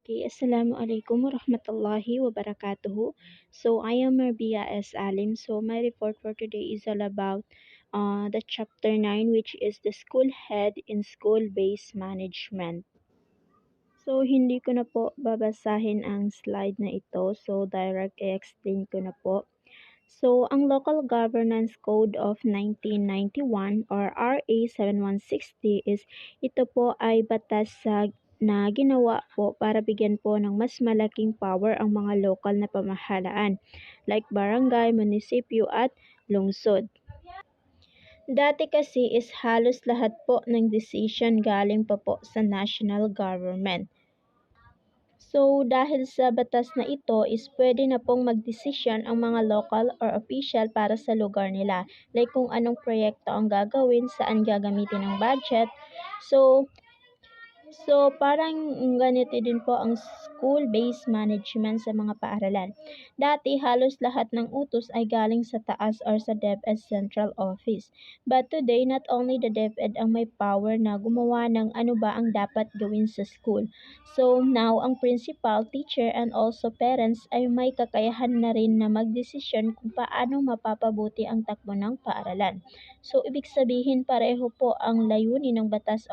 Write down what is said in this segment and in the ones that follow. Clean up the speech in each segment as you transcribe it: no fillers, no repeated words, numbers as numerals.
Okay, Assalamualaikum warahmatullahi wabarakatuh. So I am Marbia S. Alim. So my report for today is all about the chapter 9, which is the school head in school-based management. So hindi ko na po babasahin ang slide na ito. So direct i-explain ko na po. So, ang Local Governance Code of 1991 or RA 7160 is ito po ay batas na ginawa po para bigyan po ng mas malaking power ang mga lokal na pamahalaan like barangay, munisipyo at lungsod. Dati kasi is halos lahat po ng decision galing pa po sa national government. So, dahil sa batas na ito is pwede na pong magdesisyon ang mga local or official para sa lugar nila. Like kung anong proyekto ang gagawin, saan gagamitin ang budget. So parang ganito din po ang school-based management sa mga paaralan. Dati halos lahat ng utos ay galing sa taas or sa DepEd Central Office. But today, not only the DepEd ang may power na gumawa ng ano ba ang dapat gawin sa school. So now, ang principal, teacher, and also parents ay may kakayahan na rin na magdesisyon kung paano mapapabuti ang takbo ng paaralan. So ibig sabihin pareho po ang layunin ng batas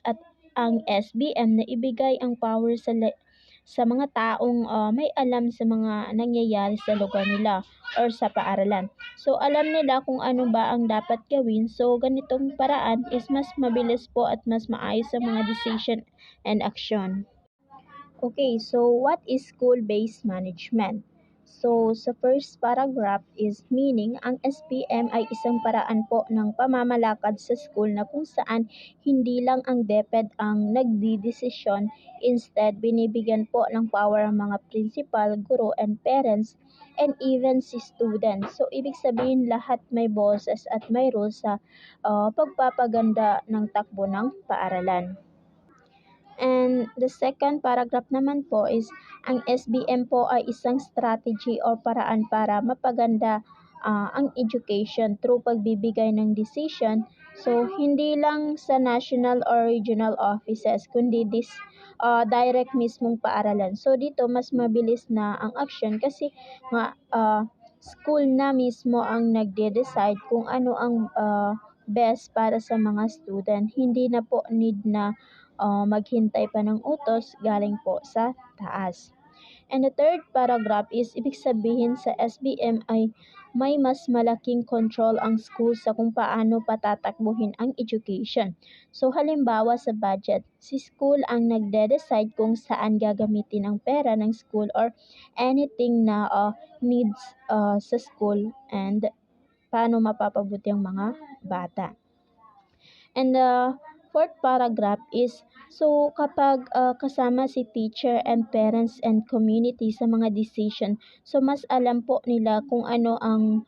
at ang SBM na ibigay ang power sa mga taong may alam sa mga nangyayari sa lugar nila or sa paaralan. So alam nila kung ano ba ang dapat gawin. So ganitong paraan is mas mabilis po at mas maayos sa mga decision and action. Okay, so what is school-based management? So, sa first paragraph is meaning, ang SPM ay isang paraan po ng pamamalakad sa school na kung saan hindi lang ang DepEd ang nagdidesisyon, instead binibigyan po ng power ang mga principal, guro, and parents, and even si students. So, ibig sabihin lahat may boses at may role sa pagpapaganda ng takbo ng paaralan. And the second paragraph naman po is, ang SBM po ay isang strategy o paraan para mapaganda ang education through pagbibigay ng decision. So, hindi lang sa national or regional offices, kundi direct mismong paaralan. So, dito mas mabilis na ang action kasi nga school na mismo ang nagde-decide kung ano ang best para sa mga student. Hindi na po need na maghintay pa ng utos galing po sa taas. And the third paragraph is, ibig sabihin sa SBM ay may mas malaking control ang school sa kung paano patatakbuhin ang education. So halimbawa sa budget, si school ang nagde-decide kung saan gagamitin ang pera ng school or anything na needs sa school and paano mapapabuti ang mga bata. And the fourth paragraph is, so kapag kasama si teacher and parents and community sa mga decision, so mas alam po nila kung ano ang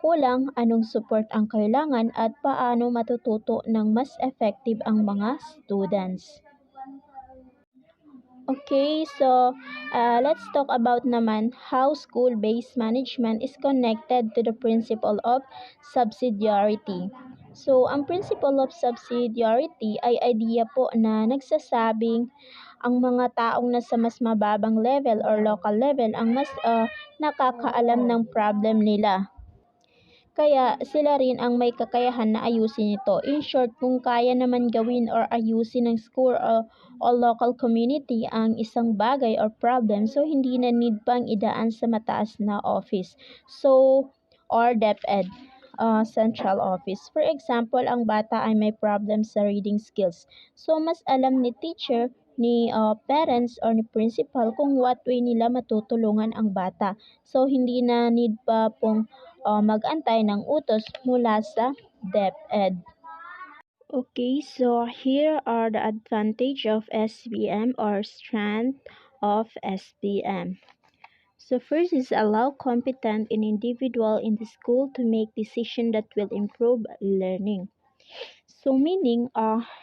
kulang, anong support ang kailangan, at paano matututo ng mas effective ang mga students. Okay, so let's talk about naman how school-based management is connected to the principle of subsidiarity. So, ang principle of subsidiarity ay idea po na nagsasabing ang mga taong nasa mas mababang level or local level ang mas nakakaalam ng problem nila. Kaya sila rin ang may kakayahan na ayusin ito. In short, kung kaya naman gawin or ayusin ng school o local community ang isang bagay or problem, so hindi na need pang idaan sa mataas na office. So, or DepEd. Central office. For example, ang bata ay may problem sa reading skills. So, mas alam ni teacher, ni parents or ni principal kung what way nila matutulungan ang bata. So, hindi na need pa pong mag-antay ng utos mula sa DepEd. Okay, so here are the advantage of SBM or strength of SBM. So first is allow competent and individual in the school to make decision that will improve learning. So meaning,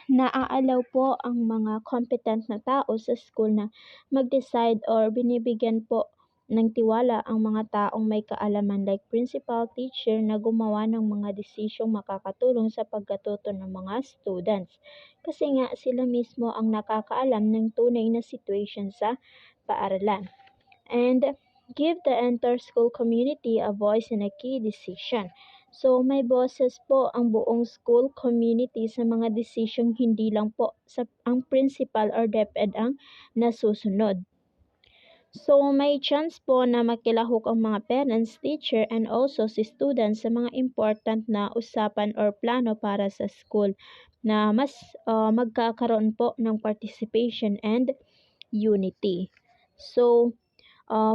naaalaw po ang mga competent na tao sa school na mag-decide or binibigyan po ng tiwala ang mga taong may kaalaman like principal, teacher na gumawa ng mga desisyong makakatulong sa pagkatuto ng mga students. Kasi nga sila mismo ang nakakaalam ng tunay na situation sa paaralan. And give the entire school community a voice in a key decision. So may boses po ang buong school community sa mga decision, hindi lang po sa ang principal or DepEd ang nasusunod. So may chance po na makilahok ang mga parents, teacher, and also si students sa mga important na usapan or plano para sa school na mas magkakaroon po ng participation and unity. So,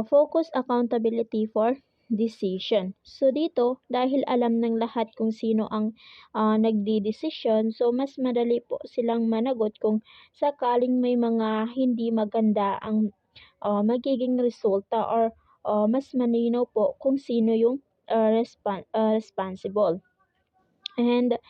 focus accountability for decision. So dito, dahil alam ng lahat kung sino ang nagdidesisyon, so mas madali po silang managot kung sakaling may mga hindi maganda ang magiging resulta or mas malinaw po kung sino yung responsible. And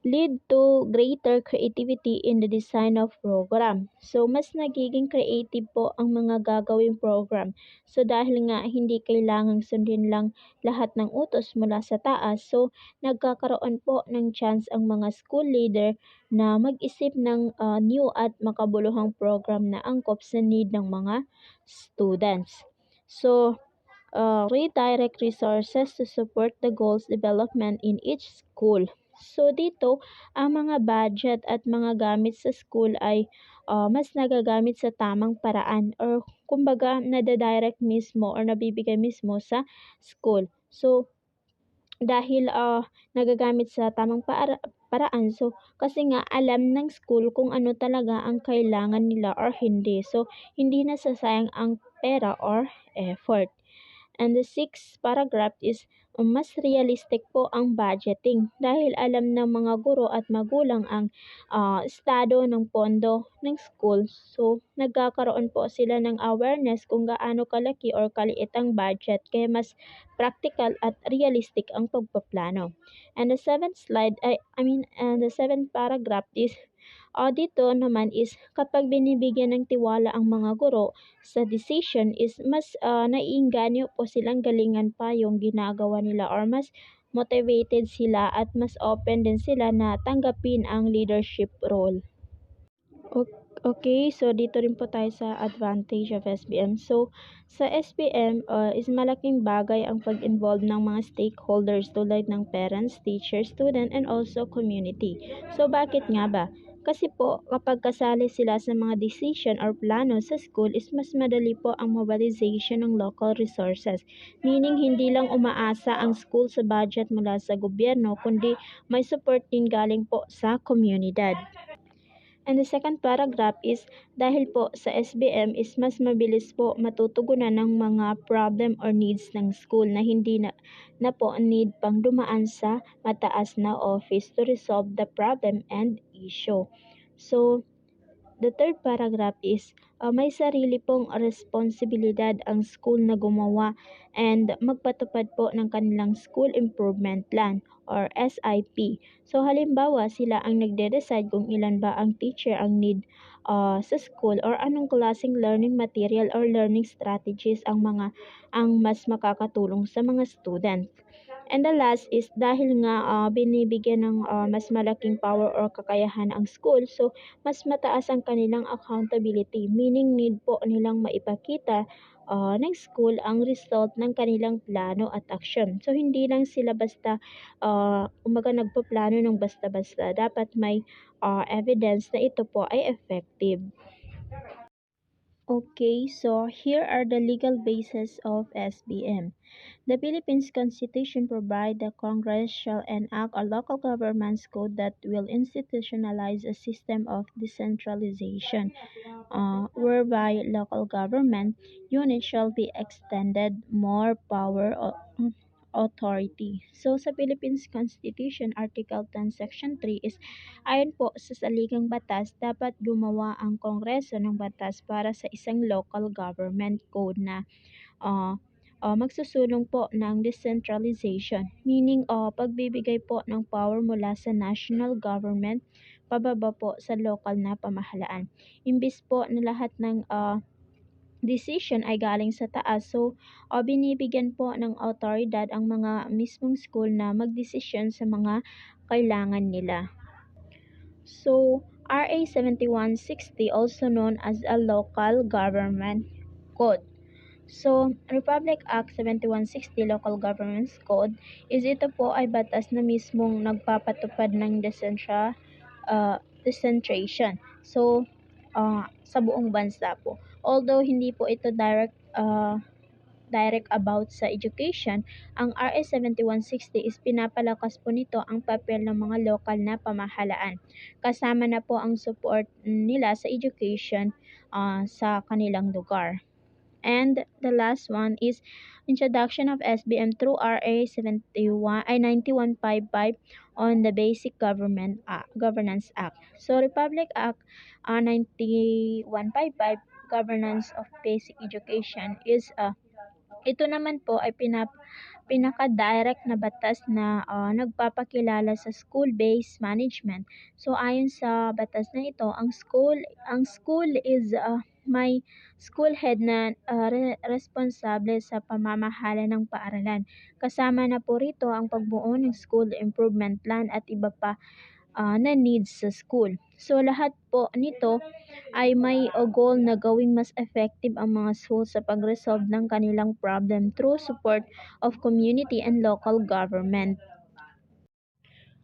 lead to greater creativity in the design of program. So, mas nagiging creative po ang mga gagawing program. So, dahil nga hindi kailangang sundin lang lahat ng utos mula sa taas, so nagkakaroon po ng chance ang mga school leader na mag-isip ng new at makabuluhang program na angkop sa need ng mga students. So, redirect resources to support the goals development in each school. So dito, ang mga budget at mga gamit sa school ay mas nagagamit sa tamang paraan or kumbaga nadadirect mismo or nabibigay mismo sa school. So dahil nagagamit sa tamang paraan, so kasi nga alam ng school kung ano talaga ang kailangan nila or hindi. So hindi nasasayang ang pera or effort. And the sixth paragraph is mas realistic po ang budgeting dahil alam ng mga guro at magulang ang estado ng pondo ng school. So, nagkakaroon po sila ng awareness kung gaano kalaki or kaliit ang budget kaya mas practical at realistic ang pagpaplano. And the seventh paragraph is dito naman is kapag binibigyan ng tiwala ang mga guro sa decision is mas naiengganyo po silang galingan pa yung ginagawa nila or mas motivated sila at mas open din sila na tanggapin ang leadership role. Okay, so dito rin po tayo sa advantage of SBM. So, sa SBM is malaking bagay ang pag-involve ng mga stakeholders tulad ng parents, teachers, student, and also community. So, bakit nga ba? Kasi po, kapag kasali sila sa mga decision or plano sa school is mas madali po ang mobilization ng local resources. Meaning, hindi lang umaasa ang school sa budget mula sa gobyerno, kundi may support din galing po sa komunidad. And the second paragraph is dahil po sa SBM is mas mabilis po matutugunan ng mga problem or needs ng school na hindi na po need pang dumaan sa mataas na office to resolve the problem and issue. So, the third paragraph is may sarili pong responsibilidad ang school na gumawa and magpatupad po ng kanilang school improvement plan or SIP. So halimbawa sila ang nagde-decide kung ilan ba ang teacher ang need sa school or anong klaseng learning material or learning strategies ang mas makakatulong sa mga student. And the last is dahil nga binibigyan ng mas malaking power or kakayahan ang school, so mas mataas ang kanilang accountability, meaning need po nilang maipakita ng school ang result ng kanilang plano at action. So hindi lang sila basta umaga nagpaplano ng basta-basta, dapat may evidence na ito po ay effective. Okay, so here are the legal basis of SBM. The Philippines Constitution provides the Congress shall enact a local government's code that will institutionalize a system of decentralization, whereby local government units shall be extended more power authority. So, sa Philippines Constitution, Article 10, Section 3 is, ayon po sa saligang batas, dapat gumawa ang Kongreso ng batas para sa isang local government code na magsusulong po ng decentralization, meaning pagbibigay po ng power mula sa national government pababa po sa local na pamahalaan. Imbis po na lahat ng decision ay galing sa taas. So, binibigyan po ng autoridad ang mga mismong school na magdesisyon sa mga kailangan nila. So, RA 7160, also known as a local government code. So, Republic Act 7160 Local Governments Code is ito po ay batas na mismong nagpapatupad ng decentration. So, sa buong bansa po. Although hindi po ito direct about sa education, ang RS 7160 is pinapalakas po nito ang papel ng mga lokal na pamahalaan. Kasama na po ang support nila sa education sa kanilang lugar. And the last one is introduction of SBM through RA 9155 on the Basic Governance Act. So Republic Act 9155 Governance of Basic Education is ito naman po ay pinaka-direct na batas na nagpapakilala sa school-based management. So ayon sa batas na ito, ang school is may school head na responsable sa pamamahala ng paaralan. Kasama na po rito ang pagbuo ng school improvement plan at iba pa na needs sa school. So lahat po nito ay may goal na gawing mas effective ang mga schools sa pag-resolve ng kanilang problem through support of community and local government.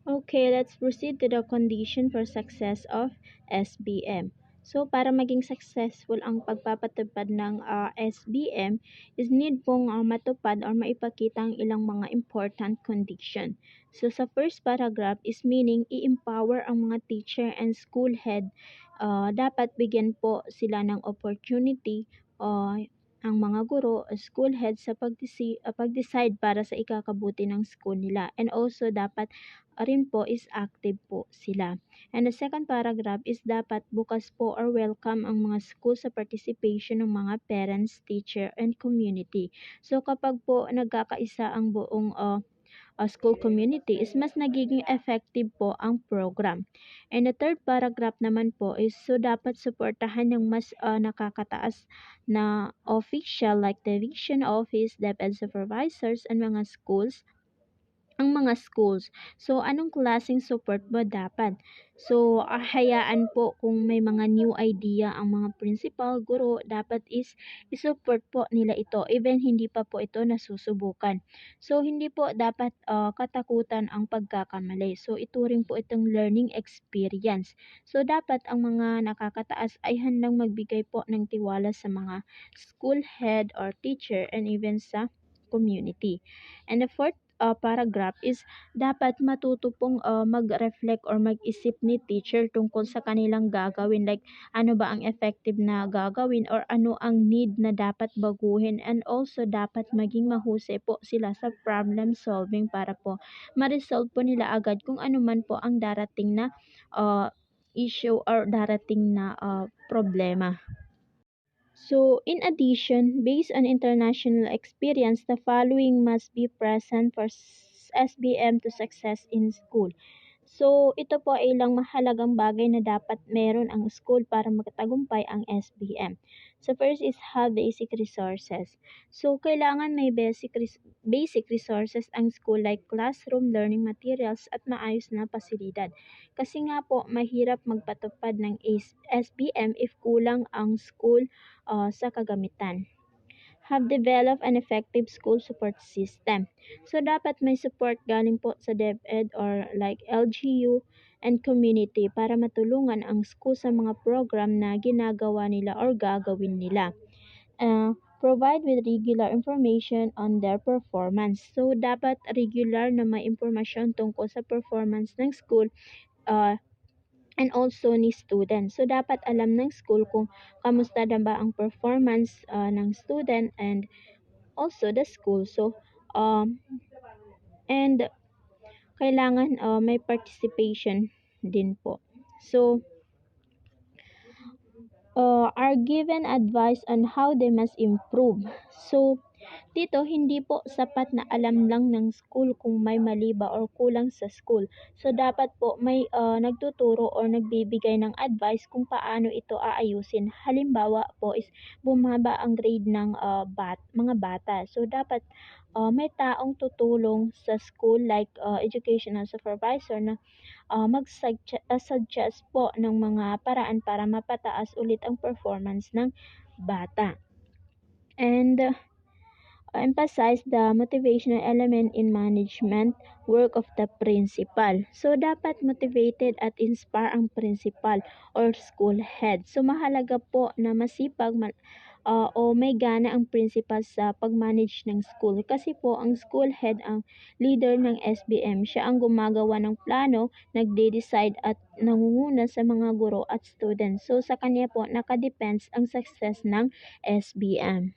Okay, let's proceed to the condition for success of SBM. So, para maging successful ang pagpapatupad ng SBM is need pong matupad or maipakita ang ilang mga important condition. So, sa first paragraph is meaning i-empower ang mga teacher and school head. Dapat bigyan po sila ng opportunity ang mga guro, school head sa pag-decide para sa ikakabuti ng school nila. And also, dapat rin po is active po sila. And the second paragraph is dapat bukas po or welcome ang mga school sa participation ng mga parents, teacher, and community. So kapag po nagkakaisa ang buong school community is mas nagiging effective po ang program. And the third paragraph naman po is so dapat suportahan ng mas nakakataas na official like the division office, DepEd supervisors, and mga schools. So, anong klaseng support ba dapat? So, hayaan po kung may mga new idea ang mga principal, guro, dapat is isupport po nila ito even hindi pa po ito nasusubukan. So, hindi po dapat katakutan ang pagkakamali. So, ituring po itong learning experience. So, dapat ang mga nakakataas ay handang magbigay po ng tiwala sa mga school head or teacher and even sa community. And the fourth paragraph is dapat matuto pong mag-reflect or mag-isip ni teacher tungkol sa kanilang gagawin, like ano ba ang effective na gagawin or ano ang need na dapat baguhin, and also dapat maging mahusay po sila sa problem solving para po ma-resolve po nila agad kung ano man po ang darating na issue or darating na problema. So, in addition, based on international experience, the following must be present for SBM to success in school. So, ito po ay ilang mahalagang bagay na dapat meron ang school para magtagumpay ang SBM. So, first is have basic resources. So, kailangan may basic resources ang school like classroom, learning materials, at maayos na pasilidad. Kasi nga po, mahirap magpatupad ng SBM if kulang ang school sa kagamitan. Have developed an effective school support system. So, dapat may support galing po sa DepEd or like LGU and community para matulungan ang school sa mga program na ginagawa nila or gagawin nila. Provide with regular information on their performance. So, dapat regular na may impormasyon tungkol sa performance ng school and also ni student. So, dapat alam ng school kung kamusta na ba ang performance ng student and also the school. So, and kailangan may participation din po. So, are given advice on how they must improve. So, Dito, hindi po sapat na alam lang ng school kung may mali ba or kulang sa school. So, dapat po may nagtuturo or nagbibigay ng advice kung paano ito aayusin. Halimbawa po is bumaba ang grade ng mga bata. So, dapat may taong tutulong sa school like educational supervisor na suggest po ng mga paraan para mapataas ulit ang performance ng bata. And emphasize the motivational element in management work of the principal. So, dapat motivated at inspire ang principal or school head. So, mahalaga po na masipag o may gana ang principal sa pag-manage ng school. Kasi po, ang school head ang leader ng SBM. Siya ang gumagawa ng plano, nagde-decide at nangunguna sa mga guro at students. So, sa kanya po, nakadepends ang success ng SBM.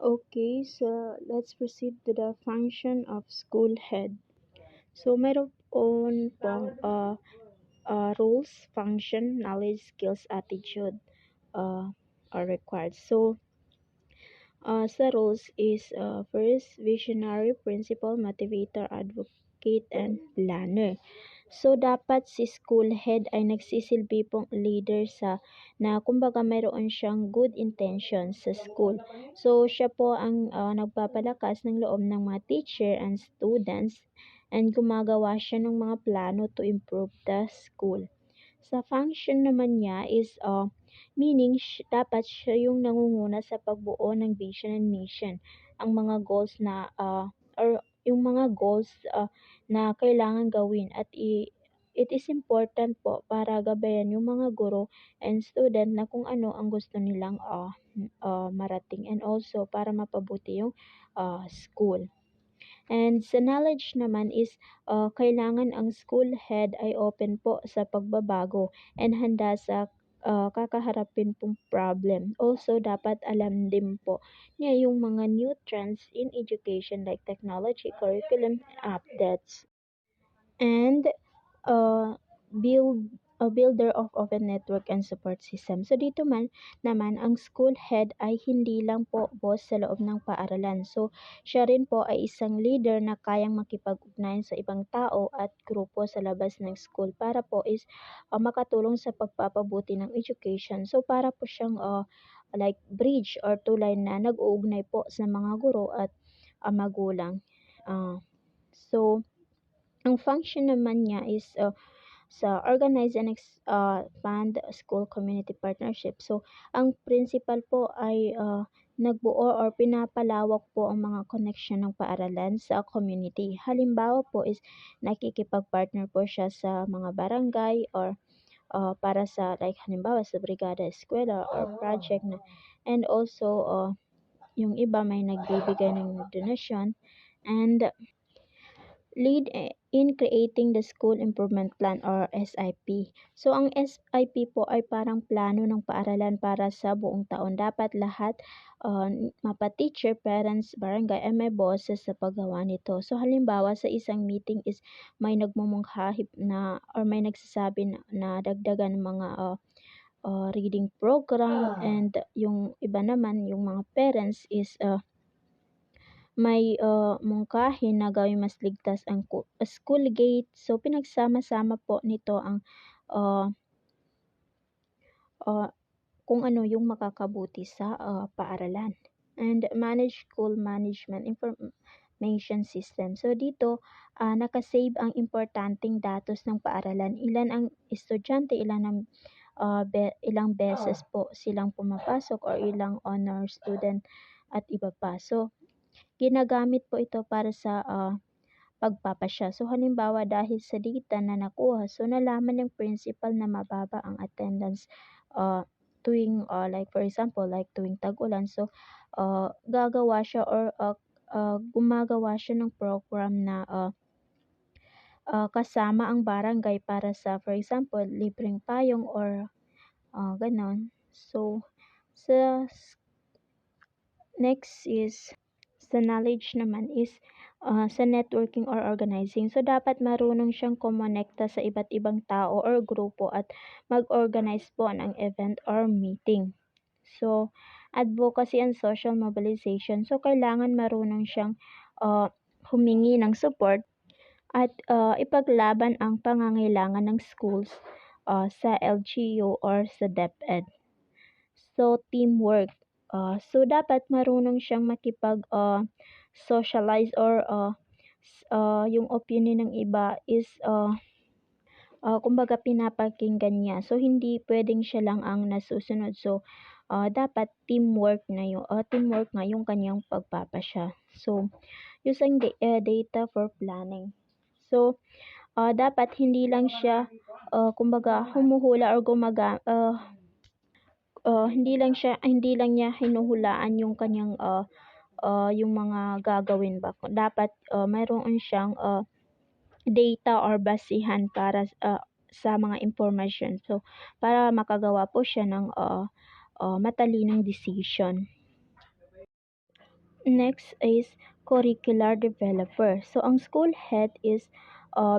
Okay, so let's proceed to the function of school head. So, mayroon pong roles, function, knowledge, skills, attitude are required. So, sa roles is first, visionary, principal, motivator, advocate, and planner. So, dapat si school head ay nagsisilbi pong leader na kumbaga mayroon siyang good intention sa school. So, siya po ang nagpapalakas ng loob ng mga teacher and students and gumagawa siya ng mga plano to improve the school. Sa function naman niya is meaning dapat siya yung nangunguna sa pagbuo ng vision and mission. Ang mga goals na or yung mga goals na kailangan gawin at it is important po para gabayan yung mga guro and student na kung ano ang gusto nilang marating and also para mapabuti yung school. And sa knowledge naman is kailangan ang school head ay open po sa pagbabago and handa sa kakaharapin pong problem. Also, dapat alam din po niya yung mga new trends in education like technology, curriculum updates, and builder of open network and support system. So dito naman ang school head ay hindi lang po boss sa loob ng paaralan. So siya rin po ay isang leader na kayang makipag-ugnayan sa ibang tao at grupo sa labas ng school para po is makatulong sa pagpapabuti ng education. So para po siyang like bridge or tulay na nag-uugnay po sa mga guro at magulang. So ang function naman niya is sa organize and expand school community partnership. So, ang principal po ay nagbuo or pinapalawak po ang mga connection ng paaralan sa community. Halimbawa po is nakikipag-partner po siya sa mga barangay or para sa like halimbawa sa brigada eskwela or project na and also yung iba may nagbibigay ng donation and lead in creating the School Improvement Plan or SIP. So, ang SIP po ay parang plano ng paaralan para sa buong taon. Dapat lahat, mapa-teacher, parents, barangay, ay may boses sa paggawa nito. So, halimbawa sa isang meeting is may nagmumungkahip na or may nagsasabi na dagdagan mga reading program and yung iba naman, yung mga parents is may mungkahi na gawing mas ligtas ang school gate. So, pinagsama-sama po nito ang kung ano yung makakabuti sa paaralan. And manage school management information system. So, dito nakasave ang importanteng datos ng paaralan. Ilan ang estudyante, ilang beses po silang pumapasok or ilang honor student at iba pa. So, ginagamit po ito para sa pagpapasya. So, halimbawa dahil sa data na nakuha, so nalaman ng principal na mababa ang attendance tuwing like for example, like tuwing tag-ulan. So, gagawa siya or gumagawa siya ng program na kasama ang barangay para sa for example, libreng payong or ganon. So, sa next is sa knowledge naman is sa networking or organizing. So, dapat marunong siyang kumonekta sa iba't ibang tao or grupo at mag-organize po ng event or meeting. So, advocacy and social mobilization. So, kailangan marunong siyang humingi ng support at ipaglaban ang pangangailangan ng schools sa LGU or sa DepEd. So, teamwork. So, dapat marunong siyang socialize or yung opinion ng iba is kumbaga pinapakinggan niya. So, hindi pwedeng siya lang ang nasusunod. So, dapat teamwork nga yung kanyang pagpapasya. So, using data for planning. So, dapat hindi lang siya kumbaga humuhula or hindi lang niya hinuhulaan yung kanyang yung mga gagawin ba. Dapat mayroon siyang data or basihan para sa mga information. So, para makagawa po siya ng matalinong decision. Next is curricular developer. So, ang school head is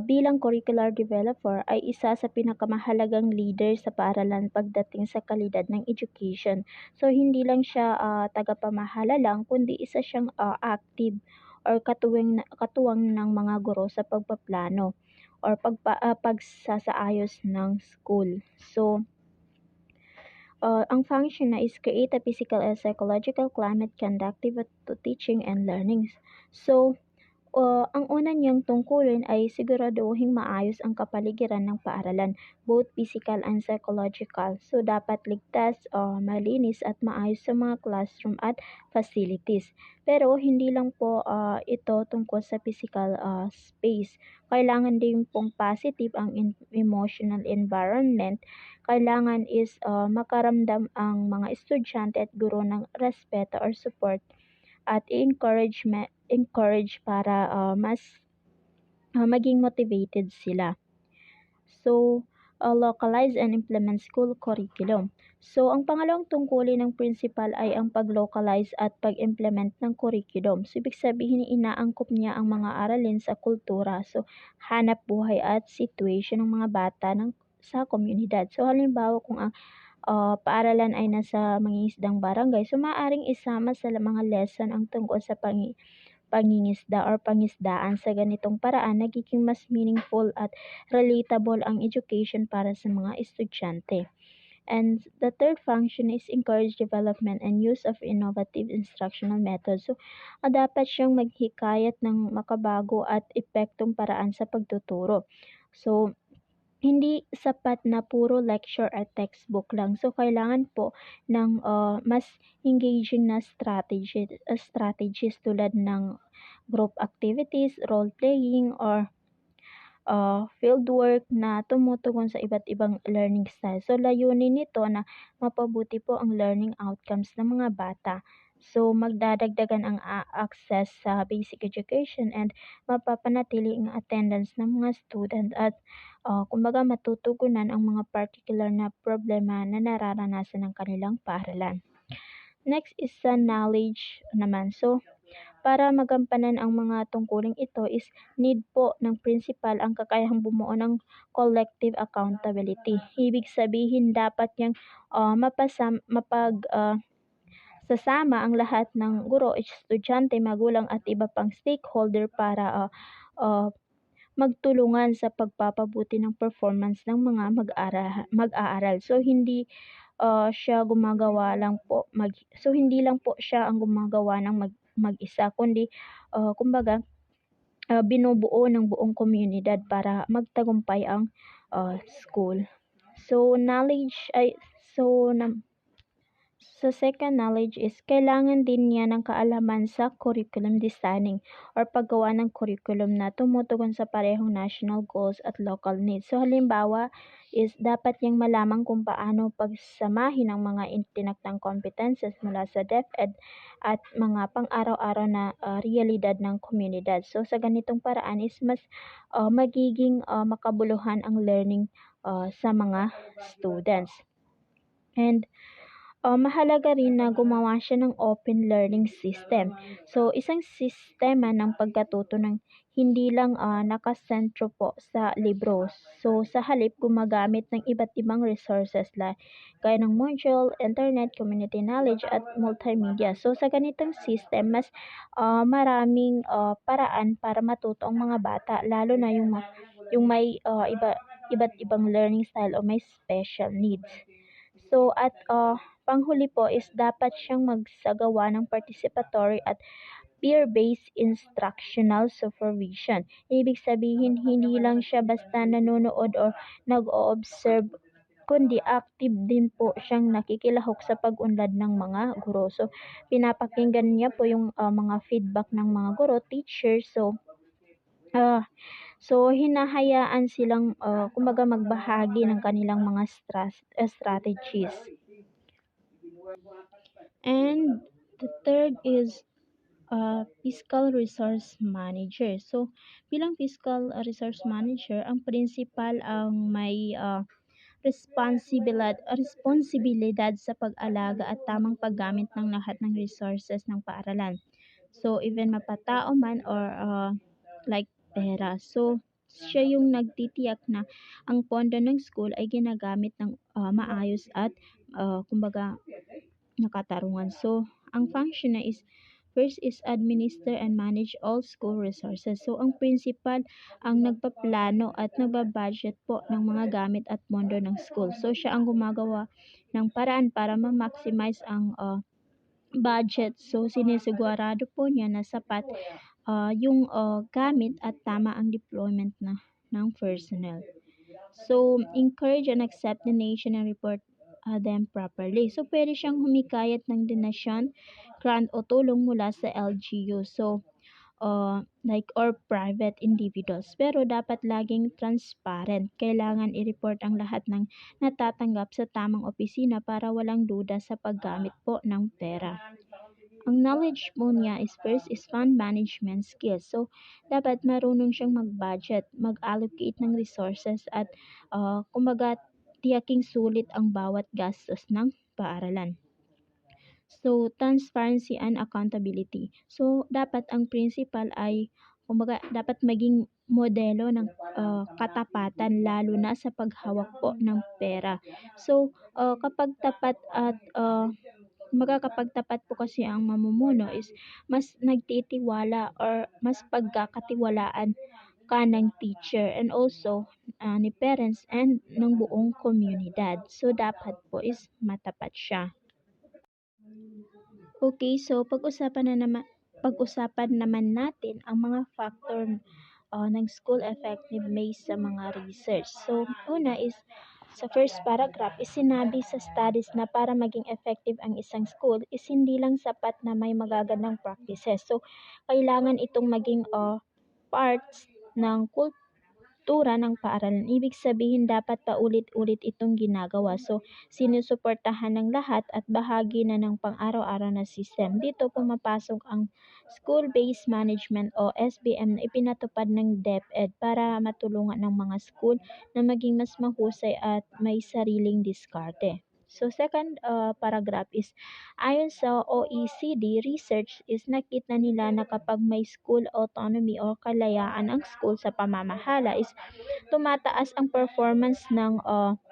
bilang curricular developer ay isa sa pinakamahalagang leader sa paaralan pagdating sa kalidad ng education. So, hindi lang siya tagapamahala lang, kundi isa siyang active or katuwang ng mga guro sa pagpaplano or pagsasaayos ng school. So, ang function na is create a physical and psychological climate conducive to teaching and learning. So, ang una niyang tungkulin ay siguraduhing maayos ang kapaligiran ng paaralan, both physical and psychological. So, dapat ligtas, malinis at maayos sa mga classroom at facilities. Pero hindi lang po ito tungkol sa physical space. Kailangan din pong positive ang emotional environment. Kailangan is makaramdam ang mga estudyante at guro ng respeto or support at encourage para mas maging motivated sila. So, localize and implement school curriculum. So, ang pangalawang tungkulin ng principal ay ang pag-localize at pag-implement ng curriculum. So, ibig sabihin inaangkop niya ang mga aralin sa kultura. So, hanap buhay at situation ng mga bata sa komunidad. So, halimbawa kung ang paaralan ay nasa mangingisdang barangay, so maaaring isama sa mga lesson ang tungkol sa pangingisda or pangisdaan. Sa ganitong paraan, nagiging mas meaningful at relatable ang education para sa mga estudyante. And the third function is encourage development and use of innovative instructional methods. So, dapat siyang maghikayat ng makabago at epektong paraan sa pagtuturo. So, hindi sapat na puro lecture at textbook lang. So, kailangan po ng mas engaging na strategies tulad ng group activities, role playing, or field work na tumutugon sa iba't ibang learning style. So, layunin nito na mapabuti po ang learning outcomes ng mga bata. So, magdadagdagan ang access sa basic education and mapapanatili ang attendance ng mga student at kumbaga matutugunan ang mga particular na problema na nararanasan ng kanilang paaralan. Next is sa knowledge naman. So, para magampanan ang mga tungkuling ito is need po ng principal ang kakayahang bumuo ng collective accountability. Ibig sabihin dapat niyang sasama ang lahat ng guro, estudyante, magulang at iba pang stakeholder para magtulungan sa pagpapabuti ng performance ng mga mag-aaral. So hindi siya gumagawa lang po hindi lang po siya ang gumagawa ng mag-isa kundi kumbaga binubuo ng buong komunidad para magtagumpay ang school. So sa second knowledge is kailangan din niya ng kaalaman sa curriculum designing or paggawa ng curriculum na tumutugon sa parehong national goals at local needs. So halimbawa is dapat niyang malaman kung paano pagsamahin ang mga itinakdang competences mula sa DepEd at mga pang-araw-araw na realidad ng komunidad. So sa ganitong paraan is mas magiging makabuluhan ang learning sa mga students. And Mahalaga rin na gumawa siya ng open learning system. So, isang sistema ng pagkatuto ng hindi lang nakasentro po sa libro. So, sa halip gumagamit ng iba't ibang resources gaya ng module, internet, community knowledge, at multimedia. So, sa ganitong system, mas maraming paraan para matuto ang mga bata, lalo na yung may iba't ibang learning style o may special needs. So, at panghuli po is dapat siyang magsagawa ng participatory at peer-based instructional supervision. Ibig sabihin, hindi lang siya basta nanonood or nag-o-observe, kundi active din po siyang nakikilahok sa pag-unlad ng mga guro. So, pinapakinggan niya po yung mga feedback ng mga guro, teachers. Ah, so hinahayaan silang kumbaga magbahagi ng kanilang mga strategies. And the third is fiscal resource manager. So, bilang fiscal resource manager, ang principal ang may responsibilidad sa pag-alaga at tamang paggamit ng lahat ng resources ng paaralan. So, even mapatao man or like pera. So, siya yung nagtitiyak na ang pondo ng school ay ginagamit ng maayos at kumbaga nakatarungan. So, ang function na is first is administer and manage all school resources. So, ang principal ang nagpaplano at nagbabudget po ng mga gamit at pondo ng school. So, siya ang gumagawa ng paraan para ma-maximize ang budget. So, sinisigurado po niya na sapat yung gamit at tama ang deployment ng personnel. So, encourage and accept donation and report them properly. So, pwede siyang humikayat ng donasyon, grant o tulong mula sa LGU. So, or private individuals. Pero dapat laging transparent. Kailangan i-report ang lahat ng natatanggap sa tamang opisina para walang duda sa paggamit po ng pera. Ang knowledge mo niya is first is fund management skills. So, dapat marunong siyang mag-budget, mag-allocate ng resources at kumbaga tiyaking sulit ang bawat gastos ng paaralan. So, transparency and accountability. So, dapat ang principal ay kumbaga dapat maging modelo ng katapatan lalo na sa paghawak po ng pera. So, kapag tapat at kapag tapat po kasi ang mamumuno is mas nagtitiwala or mas pagkakatiwalaan ka ng teacher and also ni parents and ng buong komunidad. So, dapat po is matapat siya. Okay, so pag-usapan naman natin ang mga factor ng school effective based sa mga research. So, una is sa first paragraph is sinabi sa studies na para maging effective ang isang school is hindi lang sapat na may magagandang practices. So, kailangan itong maging parts ng kultura ng paaralan. Ibig sabihin dapat paulit-ulit itong ginagawa. So, sinusuportahan ng lahat at bahagi na ng pang-araw-araw na system. Dito pumapasok ang School-Based Management o SBM na ipinatupad ng DepEd para matulungan ng mga school na maging mas mahusay at may sariling diskarte. So, second paragraph is, ayon sa OECD research is nakita nila na kapag may school autonomy o kalayaan ang school sa pamamahala is tumataas ang performance ng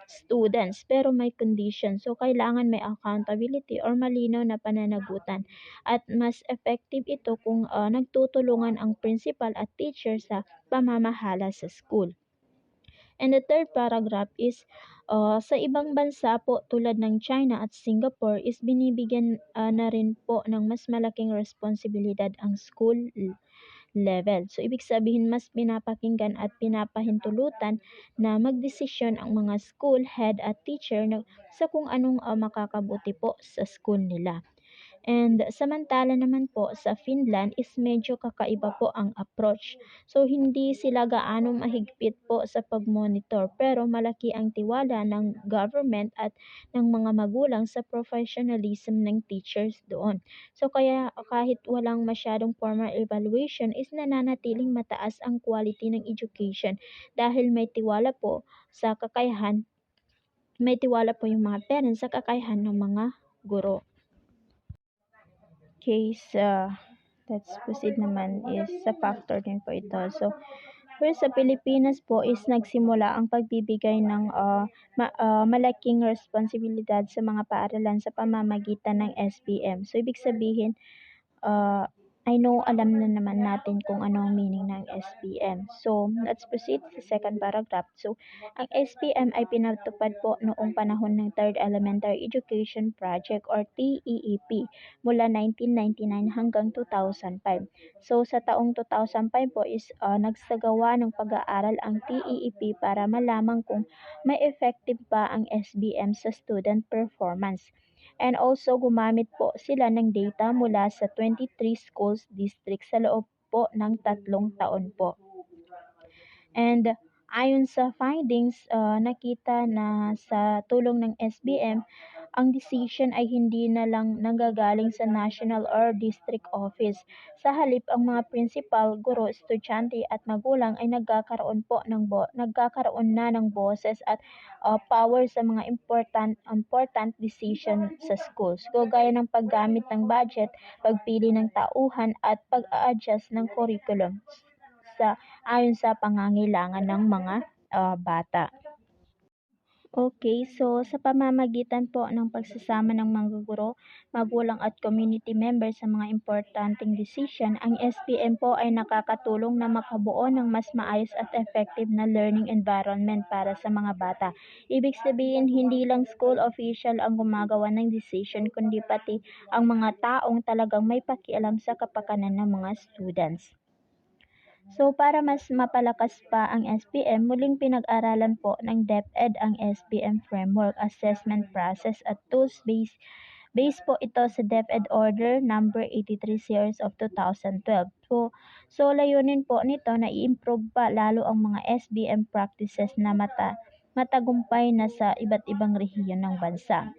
students pero may condition. So, kailangan may accountability or malinaw na pananagutan. At mas effective ito kung nagtutulungan ang principal at teacher sa pamamahala sa school. And the third paragraph is, sa ibang bansa po tulad ng China at Singapore is binibigyan na rin po ng mas malaking responsibilidad ang school level. So, ibig sabihin mas pinapakinggan at pinapahintulutan na magdesisyon ang mga school head at teacher sa kung anong makakabuti po sa school nila. And samantala naman po sa Finland is medyo kakaiba po ang approach. So, hindi sila gaano mahigpit po sa pag-monitor pero malaki ang tiwala ng government at ng mga magulang sa professionalism ng teachers doon. So, kaya kahit walang masyadong formal evaluation is nananatiling mataas ang quality ng education dahil may tiwala po yung mga parents sa kakayahan ng mga guro. Case, let's proceed naman is sa factor din po ito. So, first sa Pilipinas po is nagsimula ang pagbibigay ng malaking responsibilidad sa mga paaralan sa pamamagitan ng SPM. So, ibig sabihin, I know alam na naman natin kung ano ang meaning ng SPM. So, let's proceed sa second paragraph. So, ang SPM ay pinatupad po noong panahon ng Third Elementary Education Project or TEEP mula 1999 hanggang 2005. So, sa taong 2005 po is nagsagawa ng pag-aaral ang TEEP para malaman kung may effective ba ang SBM sa student performance. And also gumamit po sila ng data mula sa 23 schools district sa loob po ng 3 taon po. And ayon sa findings, nakita na sa tulong ng SBM, ang decision ay hindi na lang nanggagaling sa national or district office. Sa halip, ang mga principal, guro, estudyante at magulang ay nagkakaroon na ng boses at power sa mga important decision sa schools. Gaya ng paggamit ng budget, pagpili ng tauhan at pag-a-adjust ng curriculum ayon sa pangangailangan ng mga bata. Okay, so sa pamamagitan po ng pagsasama ng mga guro, magulang at community members sa mga importanteng desisyon, ang SPM po ay nakakatulong na makabuo ng mas maayos at effective na learning environment para sa mga bata. Ibig sabihin, hindi lang school official ang gumagawa ng decision, kundi pati ang mga taong talagang may pakialam sa kapakanan ng mga students. So, para mas mapalakas pa ang SPM, muling pinag-aralan po ng DepEd ang SPM framework, assessment process at tools based po ito sa DepEd Order number 83 series of 2012. So layunin po nito na i-improve pa lalo ang mga SBM practices na matagumpay na sa iba't ibang rehiyon ng bansa.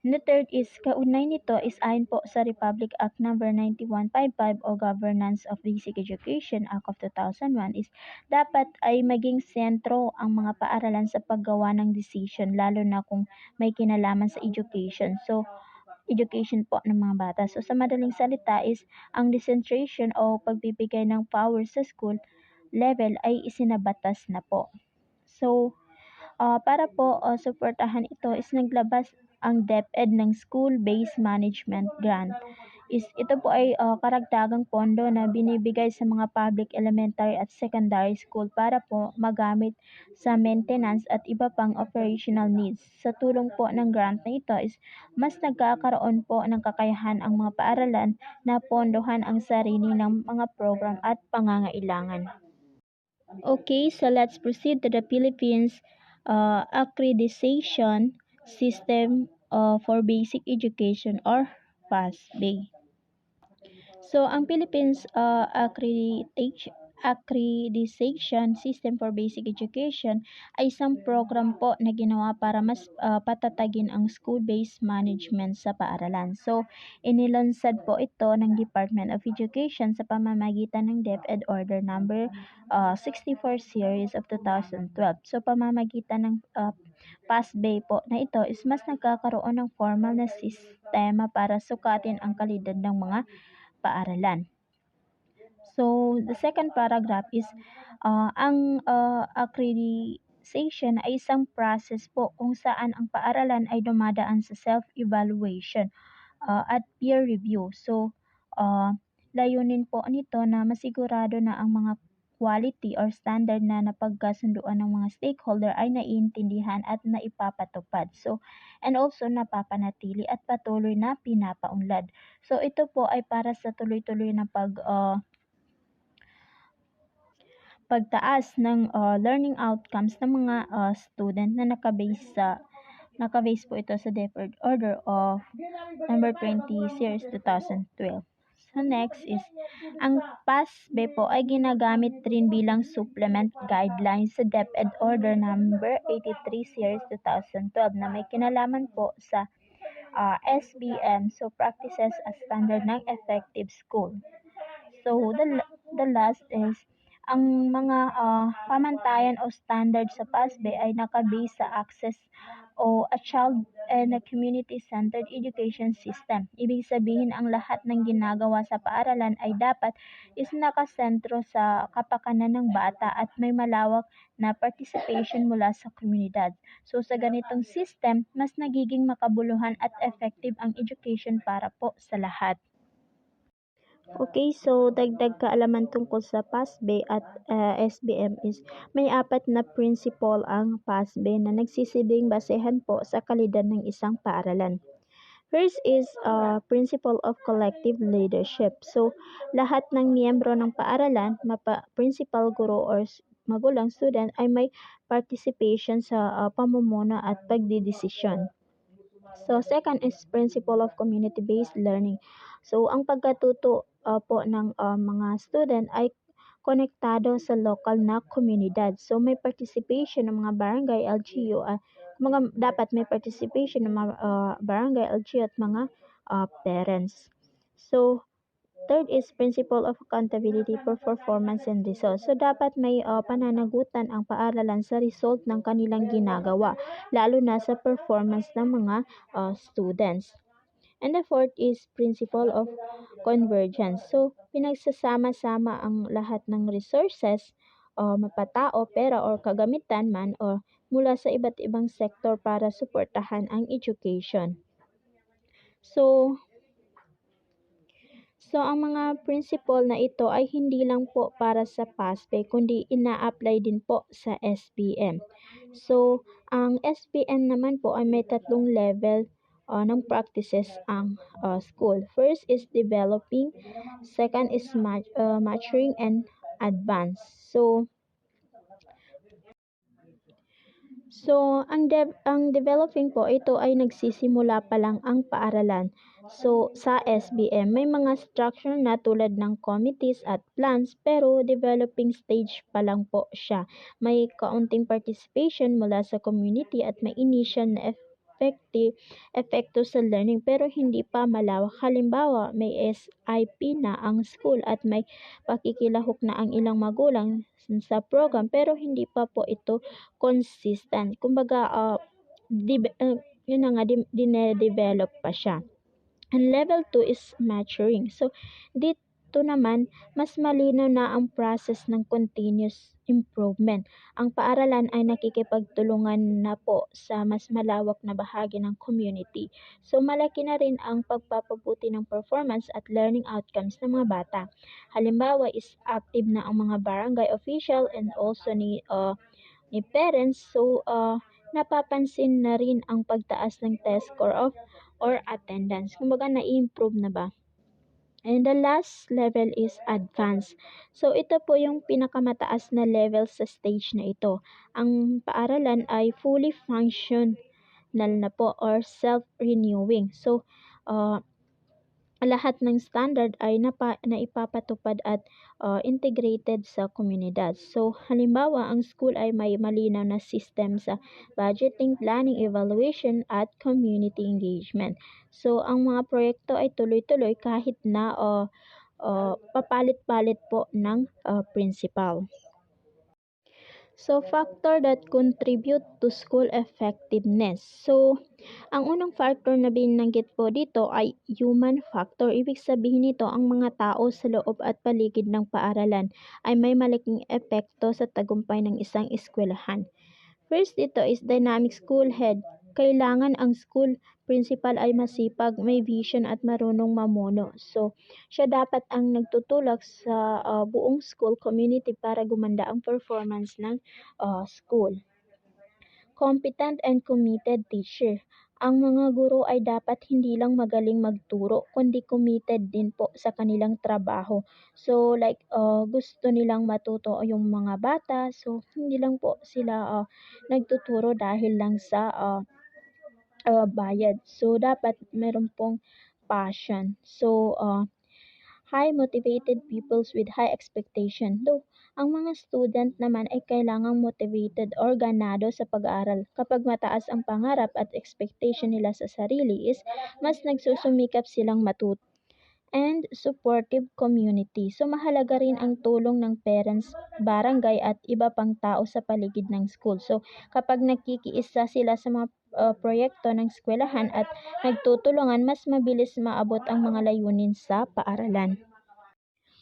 And the third is, kaugnay nito is ayon po sa Republic Act No. 9155 o Governance of Basic Education Act of 2001 is dapat ay maging sentro ang mga paaralan sa paggawa ng decision lalo na kung may kinalaman sa education. So, education po ng mga bata. So, sa madaling salita is ang decentration o pagbibigay ng power sa school level ay isinabatas na po. So, para po suportahan ito is naglabas ang DepEd ng School-Based Management Grant. Ito po ay karagdagang pondo na binibigay sa mga public elementary at secondary school para po magamit sa maintenance at iba pang operational needs. Sa tulong po ng grant na ito is mas nagkakaroon po ng kakayahan ang mga paaralan na pondohan ang sarili ng mga program at pangangailangan. Okay, so let's proceed to the Philippines accreditation system for basic education or PASBA. So, ang Philippines accreditation system for basic education ay isang program po na ginawa para mas patatagin ang school-based management sa paaralan. So, inilunsad po ito ng Department of Education sa pamamagitan ng DepEd Order number 64 series of 2012. So, pamamagitan ng PASBA po na ito is mas nagkakaroon ng formal na sistema para sukatin ang kalidad ng mga paaralan. So, the second paragraph is, ang accreditation ay isang process po kung saan ang paaralan ay dumadaan sa self-evaluation at peer review. So, layunin po nito na masigurado na ang mga quality or standard na napagkasunduan ng mga stakeholder ay naiintindihan at naipapatupad. So, and also napapanatili at patuloy na pinapaunlad. So, ito po ay para sa tuloy-tuloy na pagtaas ng learning outcomes ng mga student na nakabase po ito sa DepEd Order of number 20 series 2012. So next is, ang PASBA po ay ginagamit rin bilang supplement guidelines sa DepEd Order number 83 series 2012 na may kinalaman po sa SBM, so practices as standard ng effective school. So the last is, ang mga pamantayan o standard sa PASBA ay nakabase sa access o a child and a community-centered education system. Ibig sabihin ang lahat ng ginagawa sa paaralan ay dapat is nakasentro sa kapakanan ng bata at may malawak na participation mula sa komunidad. So sa ganitong system, mas nagiging makabuluhan at effective ang education para po sa lahat. Okay, so dagdag kaalaman tungkol sa PASB at SBM is may apat na principle ang PASB na nagsisilbing basehan po sa kalidad ng isang paaralan. First is principle of collective leadership. So, lahat ng miyembro ng paaralan, principal, guro, or magulang, student ay may participation sa pamumuno at pagdidesisyon. So, second is principle of community-based learning. So, ang pagkatuto po ng mga student ay konektado sa local na komunidad. So, may participation ng mga barangay, LGU, dapat may participation ng mga barangay, LGU at mga parents. So, third is principle of accountability for performance and results. So, dapat may pananagutan ang paaralan sa result ng kanilang ginagawa, lalo na sa performance ng mga students. And the fourth is principle of convergence. So, pinagsasama-sama ang lahat ng resources, mapatao, pera, or kagamitan man, or mula sa iba't ibang sektor para suportahan ang education. So, ang mga principle na ito ay hindi lang po para sa PASB, kundi ina-apply din po sa SBM. So, ang SBM naman po ay may tatlong level ng practices ang school. First is developing, second is maturing, and advanced. So, ang developing po, ito ay nagsisimula pa lang ang paaralan. So, sa SBM, may mga structure na tulad ng committees at plans, pero developing stage pa lang po siya. May kaunting participation mula sa community at may initial na epekto sa learning, pero hindi pa malawak. Halimbawa, may SIP na ang school at may pakikilahok na ang ilang magulang sa program, pero hindi pa po ito consistent. Kumbaga, yun na nga, dinedevelop pa siya. And level 2 is maturing. So, dito naman, mas malinaw na ang process ng continuous improvement. Ang paaralan ay nakikipagtulungan na po sa mas malawak na bahagi ng community. So, malaki na rin ang pagpapabuti ng performance at learning outcomes ng mga bata. Halimbawa is active na ang mga barangay official and also ni parents. So, napapansin na rin ang pagtaas ng test score or attendance. Kumbaga, na-improve na ba? And the last level is advanced. So, ito po yung pinakamataas na level sa stage na ito. Ang paaralan ay fully functional na po or self-renewing. So, lahat ng standard ay naipapatupad at integrated sa komunidad. So, halimbawa, ang school ay may malinaw na system sa budgeting, planning, evaluation, at community engagement. So, ang mga proyekto ay tuloy-tuloy kahit na papalit-palit po ng principal. So, factor that contribute to school effectiveness. So, ang unang factor na binanggit po dito ay human factor. Ibig sabihin nito, ang mga tao sa loob at paligid ng paaralan ay may malaking epekto sa tagumpay ng isang eskwelahan. First dito is dynamic school head. Kailangan ang school principal ay masipag, may vision at marunong mamuno. So, siya dapat ang nagtutulak sa buong school community para gumanda ang performance ng school. Competent and committed teacher. Ang mga guro ay dapat hindi lang magaling magturo, kundi committed din po sa kanilang trabaho. So, like, gusto nilang matuto yung mga bata. So, hindi lang po sila nagtuturo dahil lang sa bayad. So, dapat meron pong passion. So, high motivated pupils with high expectation. Though, ang mga student naman ay kailangang motivated or ganado sa pag-aaral. Kapag mataas ang pangarap at expectation nila sa sarili is mas nagsusumikap silang matuto. And supportive community. So, mahalaga rin ang tulong ng parents, barangay at iba pang tao sa paligid ng school. So, kapag nakikiisa sila sa mga proyekto ng eskwelahan at nagtutulungan mas mabilis maabot ang mga layunin sa paaralan.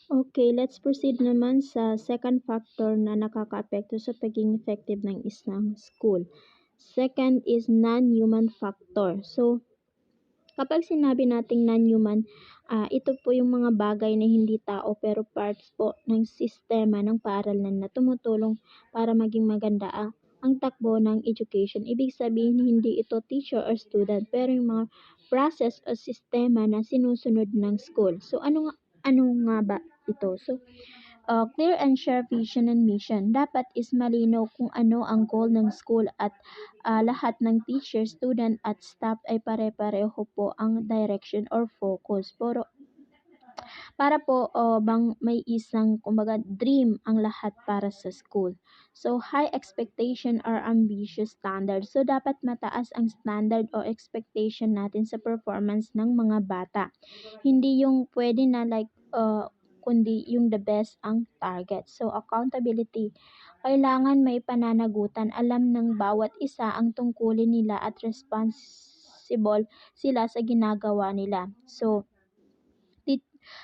Okay, let's proceed naman sa second factor na nakakaapekto sa pagiging effective ng isang school. Second is non-human factor. So, kapag sinabi nating non-human, ito po yung mga bagay na hindi tao pero parts po ng sistema ng paaralan na tumutulong para maging maganda ang takbo ng education. Ibig sabihin, hindi ito teacher or student pero yung mga process o sistema na sinusunod ng school. So, ano nga ba ito? So, clear and share vision and mission. Dapat is malinaw kung ano ang goal ng school at lahat ng teacher, student at staff ay pare-pareho po ang direction or focus. Para po bang may isang kumbaga dream ang lahat para sa school. So high expectation or ambitious standard. So dapat mataas ang standard o expectation natin sa performance ng mga bata. Hindi yung pwede na like kundi yung the best ang target. So accountability. Kailangan may pananagutan. Alam ng bawat isa ang tungkulin nila at responsible sila sa ginagawa nila. So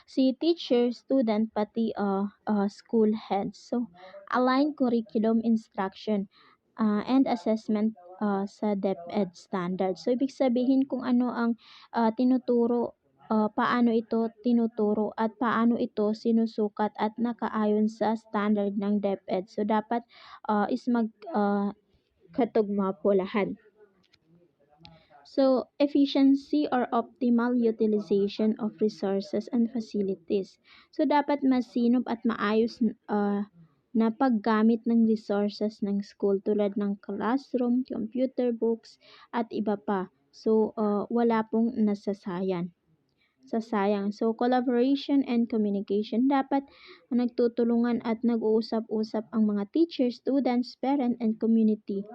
si teacher, student, pati school heads. So, align curriculum instruction and assessment sa DepEd standard. So, ibig sabihin kung ano ang tinuturo, paano ito tinuturo at paano ito sinusukat at nakaayon sa standard ng DepEd. So, dapat is katugma po lahat. So, efficiency or optimal utilization of resources and facilities. So, dapat masinop at maayos na paggamit ng resources ng school tulad ng classroom, computer books, at iba pa. So, wala pong sasayang. So, collaboration and communication. Dapat nagtutulungan at nag-uusap-usap ang mga teachers, students, parent, and community.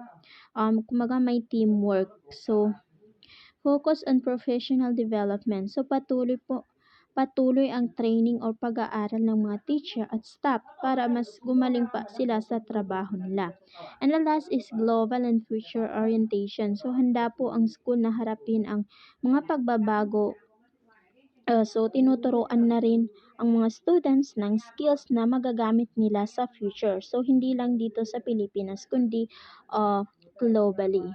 Kumaga may teamwork. So, focus on professional development. So patuloy ang training o pag-aaral ng mga teacher at staff para mas gumaling pa sila sa trabaho nila. And the last is global and future orientation. So handa po ang school na harapin ang mga pagbabago. So tinuturuan na rin ang mga students ng skills na magagamit nila sa future. So hindi lang dito sa Pilipinas kundi globally.